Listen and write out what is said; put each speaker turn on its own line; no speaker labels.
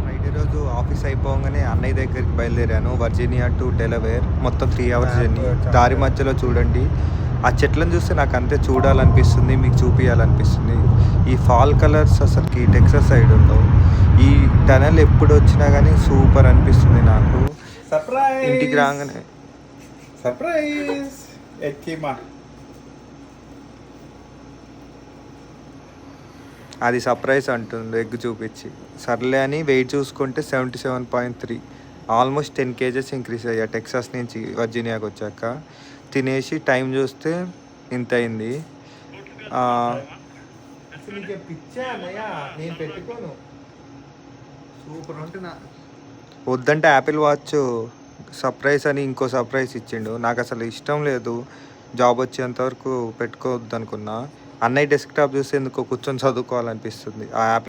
Friday రోజు office అయిపోగానే అన్నయ్య దగ్గరికి బయలుదేరాను. వర్జీనియా టు డెలవేర్ మొత్తం 3 అవర్స్ జర్నీ. దారి మధ్యలో చూడండి, ఆ చెట్లను చూస్తే నాకు అంతే చూడాలనిపిస్తుంది, మీకు చూపించాలనిపిస్తుంది. ఈ ఫాల్ కలర్స్ అసలుకి టెక్సాస్ సైడ్ ఉండవు. ఈ టనల్ ఎప్పుడు వచ్చినా కానీ సూపర్ అనిపిస్తుంది నాకు.
సర్ప్రైజ్
ఇంటికి రాగానే
సర్ప్రైజ్ ఎక్కిమా
అది సర్ప్రైజ్ అంటుంది ఎగ్ చూపించి. సర్లే అని వెయిట్ చూసుకుంటే 77.3, ఆల్మోస్ట్ 10 kgs ఇంక్రీజ్ అయ్యా టెక్సాస్ నుంచి వర్జీనియాకి వచ్చాక. తినేసి టైం చూస్తే ఇంత అయింది.
సూపర్ ఉంటున్నా.
వద్దంటే యాపిల్ వాచ్ సర్ప్రైజ్ అని ఇంకో సర్ప్రైజ్ ఇచ్చిండు. నాకు అసలు ఇష్టం లేదు, జాబ్ వచ్చేంత వరకు పెట్టుకోవద్దు అనుకున్నా. అన్నయ్య డెస్క్టాప్ చూస్తే ఎందుకో కూర్చొని చదువుకోవాలనిపిస్తుంది. ఆ యాప్